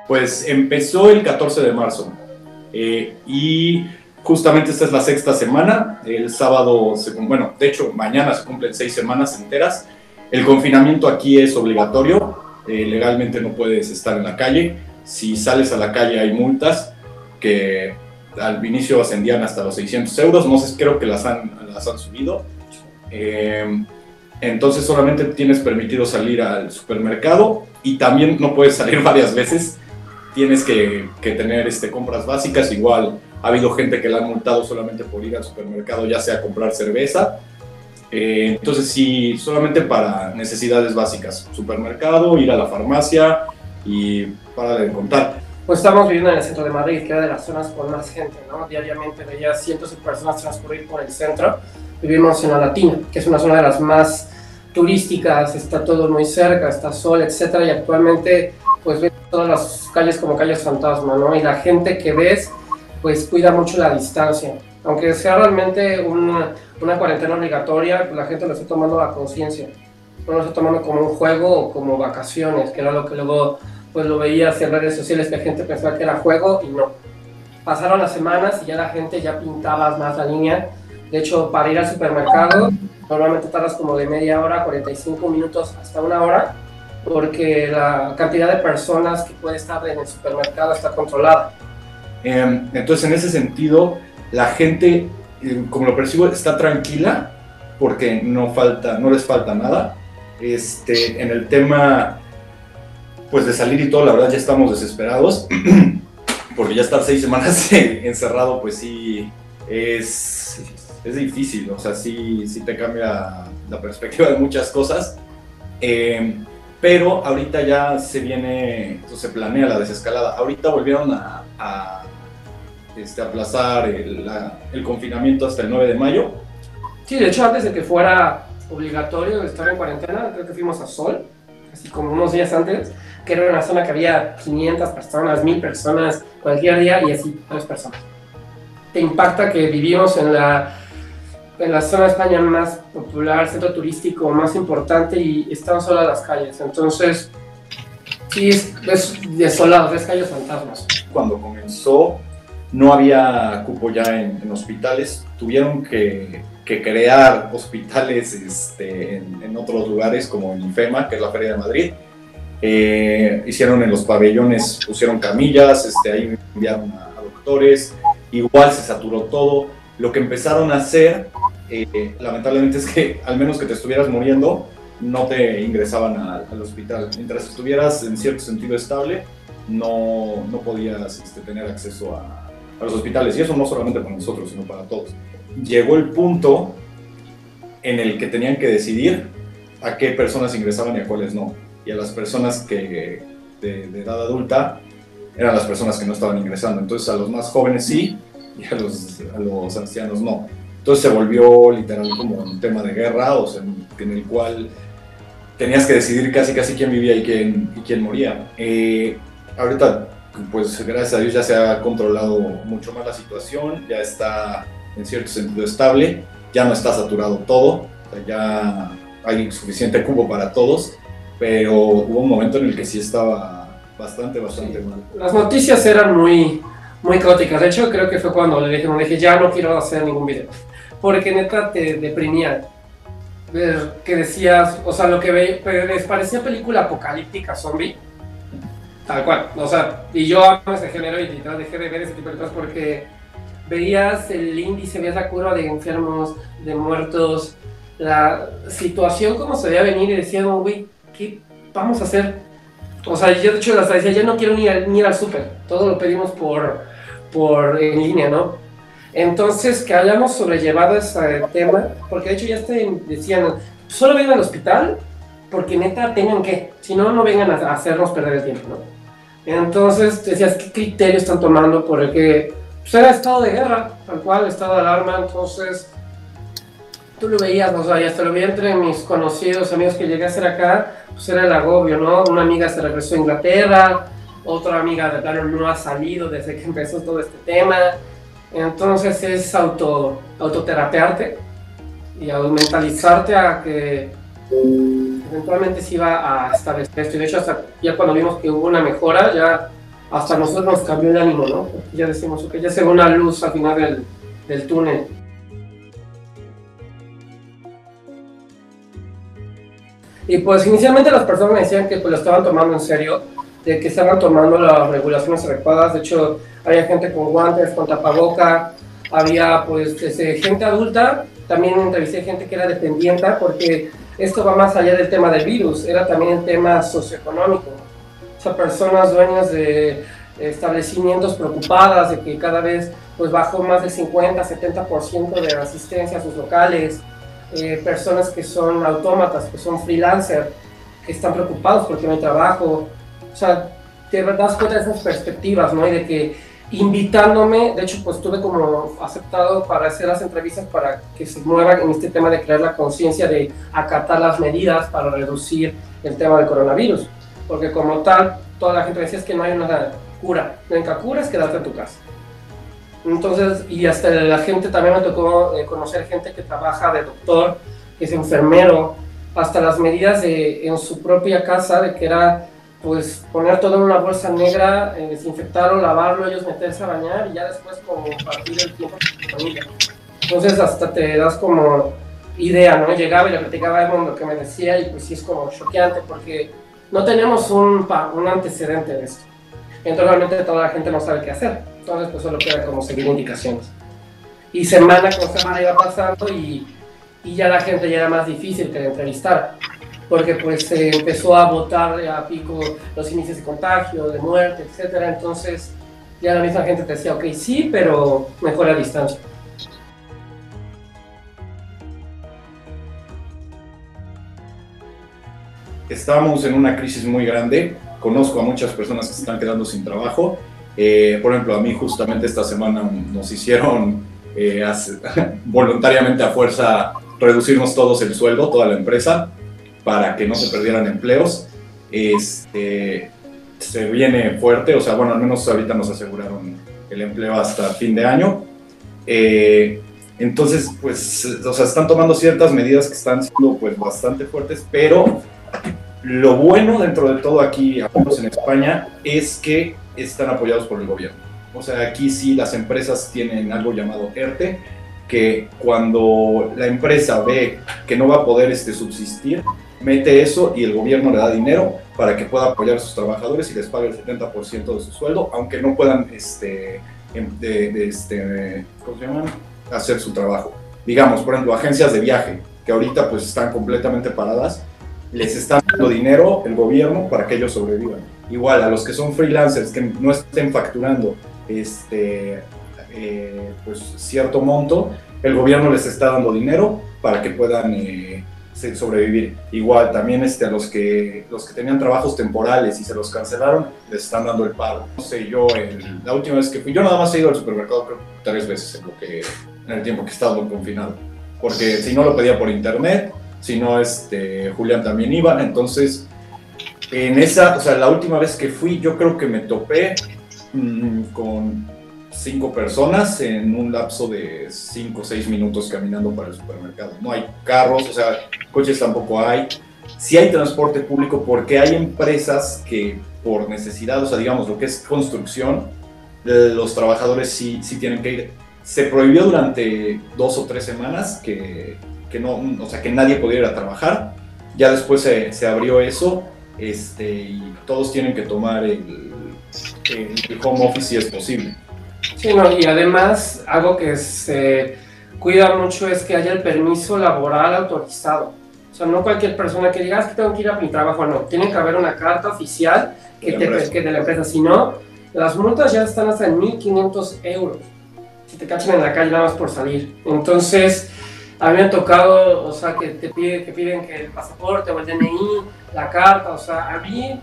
Pues empezó el 14 de marzo y justamente esta es la sexta semana. El sábado, bueno, de hecho mañana se cumplen 6 semanas enteras. El confinamiento aquí es obligatorio, legalmente no puedes estar en la calle. Si sales a la calle hay multas que al inicio ascendían hasta los 600 euros, no sé, creo que las han subido. Entonces solamente tienes permitido salir al supermercado y también no puedes salir varias veces. Tienes que tener compras básicas. Igual ha habido gente que la han multado solamente por ir al supermercado, ya sea a comprar cerveza. Entonces sí, solamente para necesidades básicas, supermercado, ir a la farmacia y para de contar. Pues estamos viviendo en el centro de Madrid, que era de las zonas con más gente, ¿no? Diariamente veía cientos de personas transcurrir por el centro. Vivimos en La Latina, que es una zona de las más turísticas, está todo muy cerca, está sol, etcétera, y actualmente pues ves todas las calles como calles fantasma, ¿no? Y la gente que ves pues cuida mucho la distancia. Aunque sea realmente una cuarentena obligatoria, la gente lo está tomando a conciencia. No lo está tomando como un juego o como vacaciones, que era lo que luego pues lo veías en redes sociales, que la gente pensaba que era juego y no. Pasaron las semanas y ya la gente ya pintaba más la línea. De hecho, para ir al supermercado, normalmente tardas como de media hora, 45 minutos hasta una hora, porque la cantidad de personas que puede estar en el supermercado está controlada. Entonces, en ese sentido, la gente, como lo percibo, está tranquila porque no les falta nada. En el tema pues de salir y todo, la verdad ya estamos desesperados porque ya estar 6 semanas encerrado, pues sí es difícil, o sea, sí te cambia la perspectiva de muchas cosas, pero ahorita ya se planea la desescalada. Ahorita volvieron a aplazar el confinamiento hasta el 9 de mayo. Sí, de hecho, antes de que fuera obligatorio estar en cuarentena, creo que fuimos a Sol, así como unos días antes, que era una zona que había 500 personas, 1000 personas, cualquier día, y así 3 personas. Te impacta que vivimos en la zona de España más popular, centro turístico más importante, y están solas las calles. Entonces, sí, es desolado, es calles fantasmas. Cuando comenzó, no había cupo ya en hospitales. Tuvieron que crear hospitales en otros lugares, como en IFEMA, que es la Feria de Madrid. Hicieron en los pabellones, pusieron camillas, ahí enviaron a doctores, igual se saturó todo. Lo que empezaron a hacer, lamentablemente, es que al menos que te estuvieras muriendo, no te ingresaban al hospital. Mientras estuvieras en cierto sentido estable, no podías tener acceso a los hospitales, y eso no solamente para nosotros, sino para todos. Llegó el punto en el que tenían que decidir a qué personas ingresaban y a cuáles no. Y a las personas que de edad adulta eran las personas que no estaban ingresando. Entonces a los más jóvenes sí, y a los ancianos no. Entonces se volvió literal como un tema de guerra, o sea, en el cual tenías que decidir casi quién vivía y quién moría. Ahorita, pues gracias a Dios ya se ha controlado mucho más la situación, ya está en cierto sentido estable, ya no está saturado todo, o sea, ya hay suficiente cupo para todos, pero hubo un momento en el que sí estaba bastante mal. Las noticias eran muy caóticas. De hecho, creo que fue cuando le dije ya no quiero hacer ningún video, porque neta te deprimía ver que decías, o sea, lo que les parecía película apocalíptica zombie, tal cual, o sea, y yo amo ese género y literal dejé de ver ese tipo de cosas porque veías el índice, veías la curva de enfermos, de muertos, la situación como se veía venir, y decían, güey, ¿qué vamos a hacer? O sea, yo de hecho hasta decía, ya no quiero ni ir al súper, todo lo pedimos por en línea, ¿no? Entonces, que hayamos sobrellevado ese tema, porque de hecho ya decían, solo vengan al hospital porque neta tengan que, si no, no vengan a hacernos perder el tiempo, ¿no? Entonces decías, ¿qué criterio están tomando? Porque pues era estado de guerra, tal cual, estado de alarma. Entonces tú lo veías, o sea, y hasta lo vi entre mis conocidos, amigos que llegué a ser acá, pues era el agobio, ¿no? Una amiga se regresó a Inglaterra, otra amiga de plano no ha salido desde que empezó todo este tema. Entonces es autoterapearte y mentalizarte a que eventualmente se iba a establecer esto. Y de hecho, hasta ya cuando vimos que hubo una mejora, ya hasta nosotros nos cambió el ánimo, ¿no? Porque ya decimos, ok, ya se ve una luz al final del túnel. Y pues inicialmente las personas me decían que pues lo estaban tomando en serio, de que estaban tomando las regulaciones adecuadas. De hecho, había gente con guantes, con tapaboca, había pues desde gente adulta, también entrevisté gente que era dependiente, porque esto va más allá del tema del virus, era también el tema socioeconómico. O sea, personas dueñas de establecimientos preocupadas de que cada vez pues bajó más del 50-70% de la asistencia a sus locales, personas que son autómatas, que son freelancers, que están preocupados porque no hay trabajo. O sea, te das cuenta de esas perspectivas, ¿no? Y de que invitándome, de hecho, pues tuve como aceptado para hacer las entrevistas para que se mueva en este tema de crear la conciencia de acatar las medidas para reducir el tema del coronavirus. Porque como tal, toda la gente decía es que no hay una cura. La única cura es quedarte en tu casa. Entonces, y hasta la gente también me tocó conocer gente que trabaja de doctor, que es enfermero, hasta las medidas en su propia casa, de que era pues poner todo en una bolsa negra, desinfectarlo, lavarlo, ellos meterse a bañar y ya después compartir el tiempo con su familia. Entonces hasta te das como idea, ¿no? Llegaba y le platicaba a Edmond lo que me decía y pues sí es como choqueante porque no tenemos un antecedente de esto. Entonces realmente toda la gente no sabe qué hacer. Entonces pues solo queda como seguir indicaciones. Y semana con semana iba pasando y ya la gente ya era más difícil que entrevistar. Porque pues se empezó a botar a pico los índices de contagio, de muerte, etcétera. Entonces ya la misma gente te decía, ok, sí, pero mejor a distancia. Estamos en una crisis muy grande. Conozco a muchas personas que se están quedando sin trabajo. Por ejemplo, a mí justamente esta semana nos hicieron voluntariamente a fuerza reducirnos todos el sueldo, toda la empresa, para que no se perdieran empleos. Se viene fuerte, o sea, bueno, al menos ahorita nos aseguraron el empleo hasta fin de año. Entonces, pues, o sea, están tomando ciertas medidas que están siendo, pues, bastante fuertes, pero lo bueno dentro de todo aquí, al menos en España, es que están apoyados por el gobierno. O sea, aquí sí las empresas tienen algo llamado ERTE, que cuando la empresa ve que no va a poder subsistir, mete eso y el gobierno le da dinero para que pueda apoyar a sus trabajadores y les pague el 70% de su sueldo, aunque no puedan ¿cómo se llaman? Hacer su trabajo. Digamos, por ejemplo, agencias de viaje, que ahorita pues están completamente paradas, les está dando dinero el gobierno para que ellos sobrevivan. Igual, a los que son freelancers, que no estén facturando pues cierto monto, el gobierno les está dando dinero para que puedan sobrevivir. Igual también a los que tenían trabajos temporales y se los cancelaron, les están dando el pago. No sé, yo la última vez que fui, yo nada más he ido al supermercado creo 3 veces en el tiempo que he estado confinado, porque si no lo pedía por internet, si no Julián también iba. Entonces o sea, la última vez que fui yo creo que me topé con 5 personas en un lapso de 5 o 6 minutos caminando para el supermercado. No hay carros, o sea, coches tampoco hay. Sí hay transporte público porque hay empresas que por necesidad, o sea, digamos, lo que es construcción, los trabajadores sí tienen que ir. Se prohibió durante 2 o 3 semanas que no, o sea, que nadie podía ir a trabajar. Ya después se abrió eso, y todos tienen que tomar el home office si es posible. Sí, no, y además algo que se cuida mucho es que haya el permiso laboral autorizado. O sea, no cualquier persona que diga que tengo que ir a mi trabajo, no. Tiene que haber una carta oficial que de la empresa. Si no, las multas ya están hasta en 1.500 euros si te cachan en la calle nada más por salir. Entonces, a mí me ha tocado, o sea, que piden que el pasaporte o el DNI, la carta, o sea, a mí,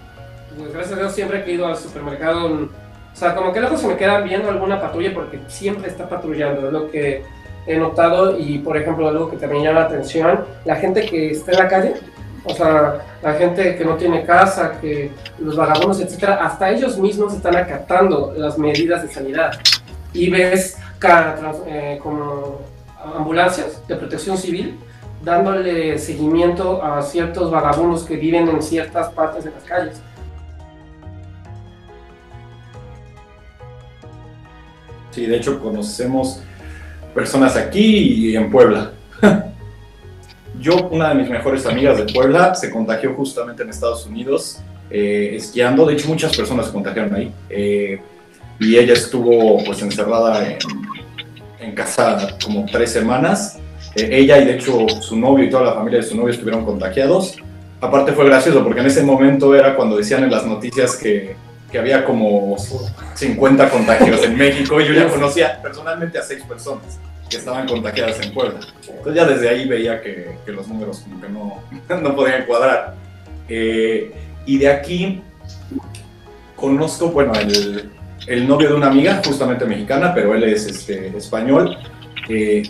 pues, gracias a Dios, siempre he ido al supermercado, o sea, como que lejos se me quedan viendo alguna patrulla porque siempre está patrullando, es lo que he notado. Y, por ejemplo, algo que también llama la atención, la gente que está en la calle, o sea, la gente que no tiene casa, que los vagabundos, etcétera, hasta ellos mismos están acatando las medidas de sanidad. Y ves como ambulancias de protección civil dándole seguimiento a ciertos vagabundos que viven en ciertas partes de las calles. Sí, de hecho conocemos personas aquí y en Puebla. Una de mis mejores amigas de Puebla se contagió justamente en Estados Unidos, esquiando. De hecho, muchas personas se contagiaron ahí. Y ella estuvo pues encerrada en casa como 3 semanas. Ella y de hecho su novio y toda la familia de su novio estuvieron contagiados. Aparte fue gracioso porque en ese momento era cuando decían en las noticias que había como 50 contagios en México, y yo ya conocía personalmente a 6 personas que estaban contagiadas en Puebla. Entonces ya desde ahí veía que los números como que no podían cuadrar. Y de aquí conozco, bueno, el novio de una amiga, justamente mexicana, pero él es español,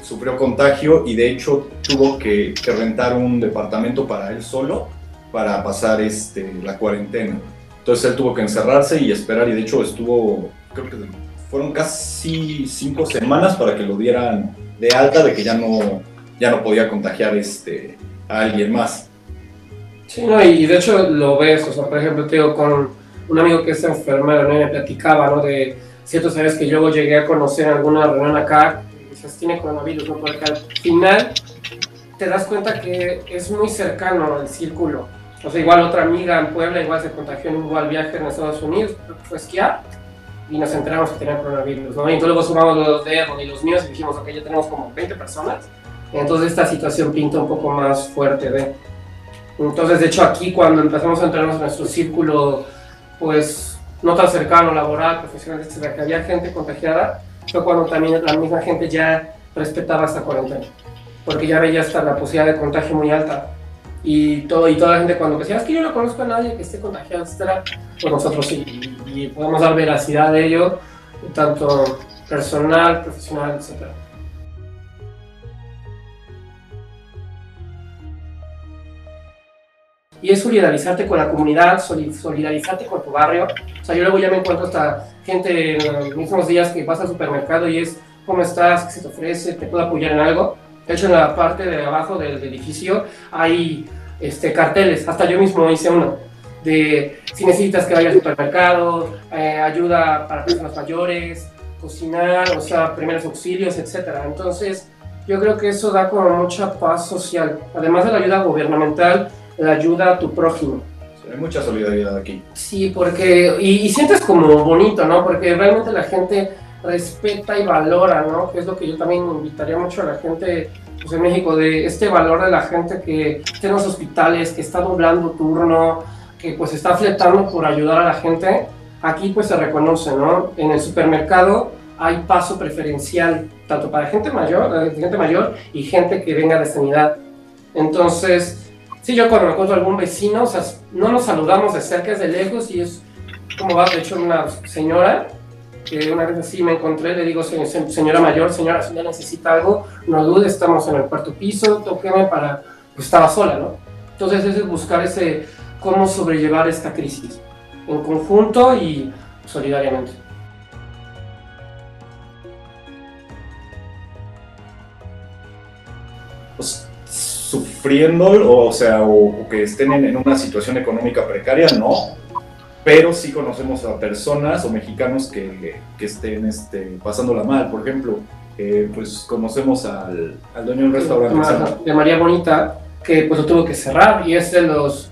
sufrió contagio y de hecho tuvo que rentar un departamento para él solo para pasar la cuarentena. Entonces él tuvo que encerrarse y esperar, y de hecho creo que fueron casi 5 semanas para que lo dieran de alta, de que ya no podía contagiar a alguien más. Sí, no, y de hecho lo ves, o sea, por ejemplo, te digo, con un amigo que es enfermero, ¿no? Y me platicaba, ¿no? De ciertos áreas que yo llegué a conocer en alguna reunión acá, quizás tiene coronavirus, ¿no? Porque al final te das cuenta que es muy cercano el círculo. O sea, igual otra amiga en Puebla igual se contagió en un igual viaje en Estados Unidos, fue a esquiar, y nos enteramos que tenía coronavirus, ¿no? Y entonces luego sumamos los de Edmond y los míos y dijimos, ok, ya tenemos como 20 personas. Entonces esta situación pinta un poco más fuerte, Entonces, de hecho, aquí cuando empezamos a entrarnos en nuestro círculo, pues, no tan cercano, laboral, profesional, etcétera, que había gente contagiada, fue cuando también la misma gente ya respetaba esta cuarentena, porque ya veía hasta la posibilidad de contagio muy alta. Y toda la gente cuando decía, es que yo no conozco a nadie que esté contagiado, etcétera, pues nosotros sí, y podemos dar veracidad de ello, tanto personal, profesional, etcétera. Y es solidarizarte con la comunidad, solidarizarte con tu barrio. O sea, yo luego ya me encuentro hasta gente en los mismos días que vas al supermercado y es, ¿cómo estás? ¿Qué se te ofrece? ¿Te puedo apoyar en algo? De hecho, en la parte de abajo del edificio hay carteles, hasta yo mismo hice uno, de si necesitas que vaya al supermercado, ayuda para personas mayores, cocinar, o sea, primeros auxilios, etc. Entonces, yo creo que eso da como mucha paz social, además de la ayuda gubernamental, la ayuda a tu prójimo. Sí, hay mucha solidaridad aquí. Sí, porque, y sientes como bonito, ¿no? Porque realmente la gente respeta y valora, ¿no? Que es lo que yo también invitaría mucho a la gente, pues en México, de este valor de la gente que está en los hospitales, que está doblando turno, que pues está fletando por ayudar a la gente. Aquí pues se reconoce, ¿no? En el supermercado hay paso preferencial, tanto para gente mayor y gente que venga de sanidad. Entonces, sí, yo cuando me encuentro algún vecino, o sea, no nos saludamos de cerca, es de lejos, y es como va, de hecho, una señora, que una vez así me encontré, le digo, señora mayor, señora, si ya necesita algo, no dude, estamos en el 4º piso, tóqueme para, pues estaba sola, ¿no? Entonces es buscar cómo sobrellevar esta crisis, en conjunto y solidariamente. Pues, sufriendo, o que estén en una situación económica precaria, no, pero sí conocemos a personas o mexicanos que estén pasándola mal. Por ejemplo, pues conocemos al dueño de un restaurante de María Bonita, que pues lo tuvo que cerrar, y es de los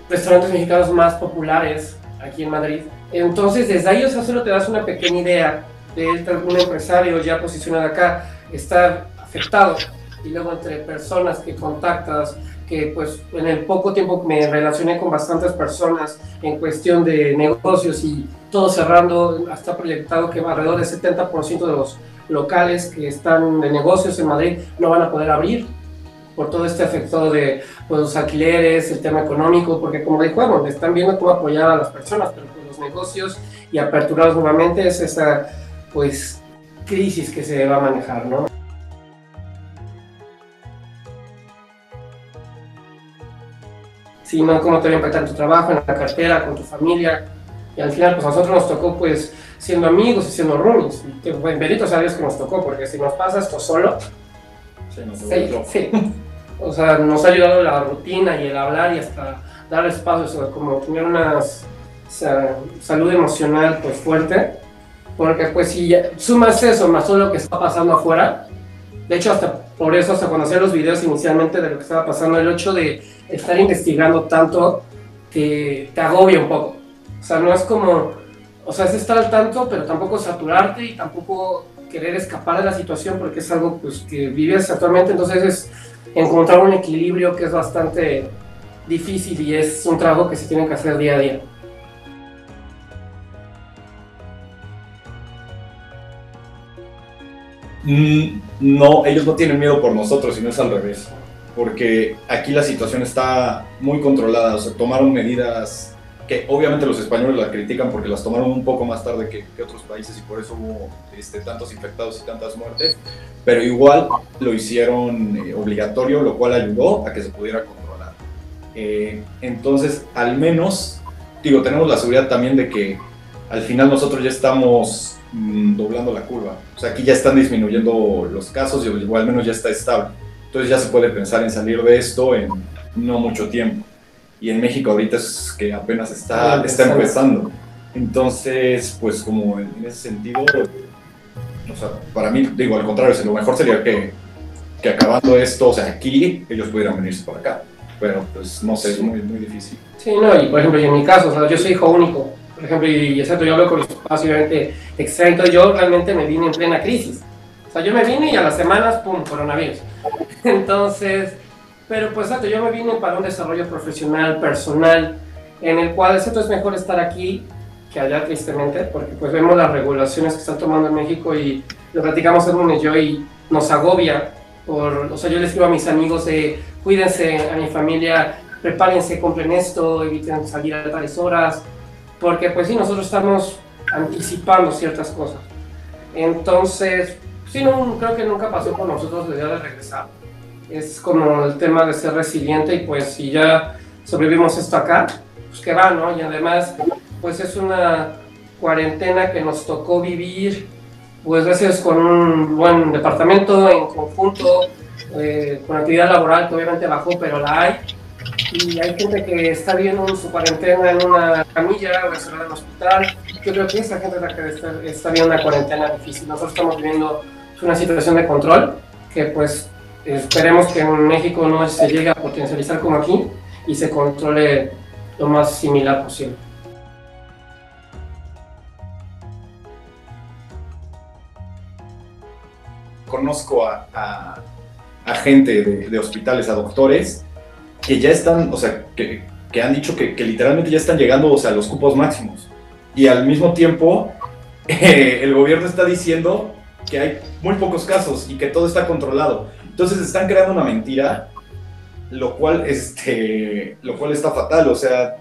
restaurantes mexicanos más populares aquí en Madrid. Entonces, desde ahí, o sea, solo te das una pequeña idea de un empresario ya posicionado acá, está afectado. Y luego entre personas que contactas, que pues en el poco tiempo me relacioné con bastantes personas en cuestión de negocios y todo cerrando, hasta proyectado que alrededor del 70% de los locales que están de negocios en Madrid no van a poder abrir por todo este efecto de pues, los alquileres, el tema económico, porque como dijo, bueno, están viendo cómo apoyar a las personas, pero con los negocios y aperturados nuevamente es esa pues crisis que se va a manejar, ¿no? Sí, ¿no? Cómo te va a impactar tu trabajo, en la cartera, con tu familia. Y al final, pues a nosotros nos tocó, pues, siendo amigos y siendo roomies. Y que, pues, bendito sea Dios que nos tocó, porque si nos pasa esto solo, sí. O sea, nos ha ayudado la rutina y el hablar y hasta dar espacio, o sea, como tener una salud emocional, pues, fuerte. porque pues si sumas eso más todo lo que está pasando afuera, de hecho hasta por eso, hasta cuando hacía los videos inicialmente de lo que estaba pasando, el hecho de estar investigando tanto te agobia un poco. O sea, no es como, o sea, es estar al tanto, pero tampoco saturarte y tampoco querer escapar de la situación, porque es algo pues, que vives actualmente. Entonces es encontrar un equilibrio que es bastante difícil y es un trabajo que se tiene que hacer día a día. No, ellos no tienen miedo por nosotros, sino es al revés, porque aquí la situación está muy controlada. O sea, tomaron medidas que obviamente los españoles las critican porque las tomaron un poco más tarde que otros países, y por eso hubo tantos infectados y tantas muertes, pero igual lo hicieron obligatorio, lo cual ayudó a que se pudiera controlar. Entonces, al menos, digo, tenemos la seguridad también de que al final nosotros ya estamos doblando la curva. O sea, aquí ya están disminuyendo los casos y al menos ya está estable. Entonces ya se puede pensar en salir de esto en no mucho tiempo. Y en México ahorita es que apenas está empezando. Entonces, pues como en ese sentido, o sea, para mí, digo, al contrario, lo mejor sería que acabando esto, o sea, aquí ellos pudieran venirse para acá. Pero pues no sé, es muy, muy difícil. Sí, no, y por ejemplo, y en mi caso, o sea, yo soy hijo único. Por ejemplo, y exacto, yo hablo con mis papás y obviamente extraño. Yo realmente me vine en plena crisis. O sea, yo me vine y a las semanas, ¡pum!, coronavirus. Entonces, pero pues exacto, yo me vine para un desarrollo profesional, personal, en el cual exacto es mejor estar aquí que allá, tristemente, porque pues vemos las regulaciones que están tomando en México y lo platicamos el lunes yo y nos agobia. O sea, yo les escribo a mis amigos de cuídense, a mi familia, prepárense, compren esto, eviten salir a tales horas, porque pues sí, nosotros estamos anticipando ciertas cosas. Entonces, sí, no, creo que nunca pasó por nosotros la idea de regresar. Es como el tema de ser resiliente y pues si ya sobrevivimos esto acá, pues que va, ¿no? Y además, pues es una cuarentena que nos tocó vivir, pues gracias con un buen departamento en conjunto, con actividad laboral que obviamente bajó, pero la hay. Y hay gente que está viviendo su cuarentena en una camilla o encerrada en un hospital. Yo creo que esa gente es la que está viviendo una cuarentena difícil. Nosotros estamos viviendo una situación de control que pues esperemos que en México no se llegue a potencializar como aquí y se controle lo más similar posible. Conozco a gente de hospitales, a doctores, que ya están, o sea, que han dicho que literalmente ya están llegando, o sea, a los cupos máximos. Y al mismo tiempo, el gobierno está diciendo que hay muy pocos casos y que todo está controlado. Entonces están creando una mentira, lo cual está fatal. O sea,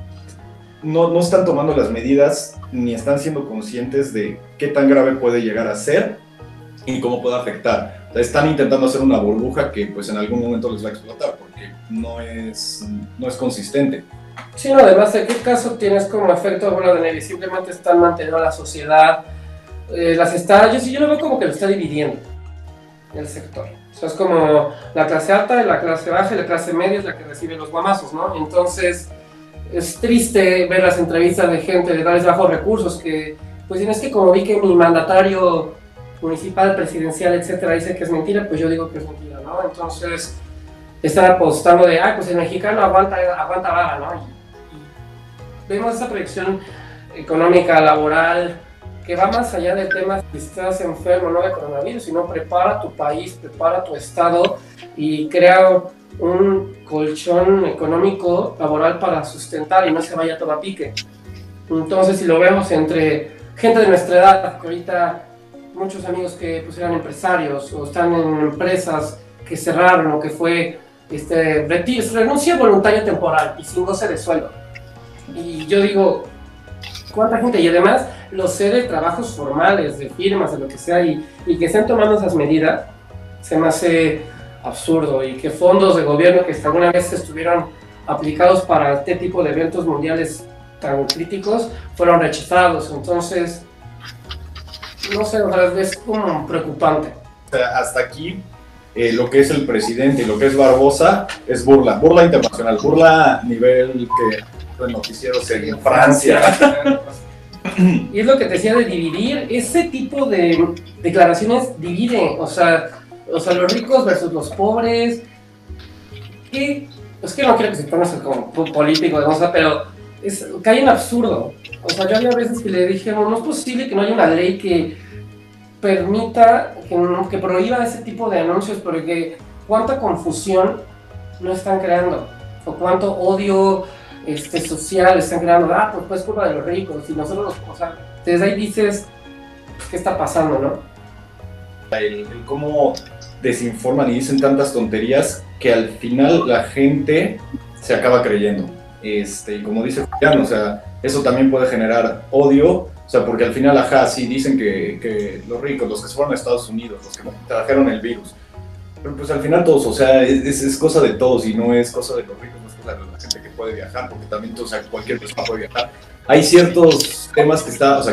no están tomando las medidas ni están siendo conscientes de qué tan grave puede llegar a ser y cómo puede afectar. O sea, están intentando hacer una burbuja que pues en algún momento les va a explotar porque no es consistente. Sí, no, además, ¿de qué caso tienes como efecto bola de nieve? Simplemente están manteniendo a la sociedad, yo lo veo como que lo está dividiendo el sector. O sea, es como la clase alta, la clase baja y la clase media es la que recibe los guamazos, ¿no? Entonces, es triste ver las entrevistas de gente de edades bajos recursos que, pues, es que como vi que mi mandatario municipal, presidencial, etcétera, dice que es mentira, pues yo digo que es mentira, ¿no? Entonces, están apostando de, pues el mexicano aguanta vara, ¿no? Y vemos esa proyección económica, laboral, que va más allá del tema si estás enfermo no de coronavirus, sino prepara tu país, prepara tu estado y crea un colchón económico, laboral para sustentar y no se vaya todo a pique. Entonces, si lo vemos entre gente de nuestra edad, que ahorita muchos amigos que pues eran empresarios o están en empresas que cerraron o que fue renuncia voluntaria temporal y sin goce de sueldo. Y yo digo, ¿cuánta gente? Y además lo sé de trabajos formales, de firmas, de lo que sea, y que estén tomando esas medidas, se me hace absurdo. Y que fondos de gobierno que hasta alguna vez estuvieron aplicados para este tipo de eventos mundiales tan críticos fueron rechazados. Entonces, no sé, es como preocupante. O sea, hasta aquí lo que es el presidente y lo que es Barbosa es burla internacional, burla a nivel que los noticieros en Francia. Y es lo que te decía de dividir, ese tipo de declaraciones divide, o sea los ricos versus los pobres, que es que no quiero que se ponga como político, o sea, pero cae en absurdo. O sea, yo había veces que le dije, no es posible que no haya una ley que permita, que prohíba ese tipo de anuncios, porque cuánta confusión no están creando, o cuánto odio social están creando. Pues culpa de los ricos, y nosotros, o sea, desde ahí dices, ¿qué está pasando, no? El cómo desinforman y dicen tantas tonterías que al final la gente se acaba creyendo. Y como dice Julián, o sea, eso también puede generar odio, o sea, porque al final, sí, dicen que los ricos, los que se fueron a Estados Unidos, los que trajeron el virus, pero pues al final todos, o sea, es cosa de todos y no es cosa de los ricos, no es cosa de la gente que puede viajar, porque también, o sea, cualquier persona puede viajar. Hay ciertos temas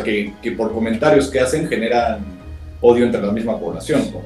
que por comentarios que hacen generan odio entre la misma población, ¿no?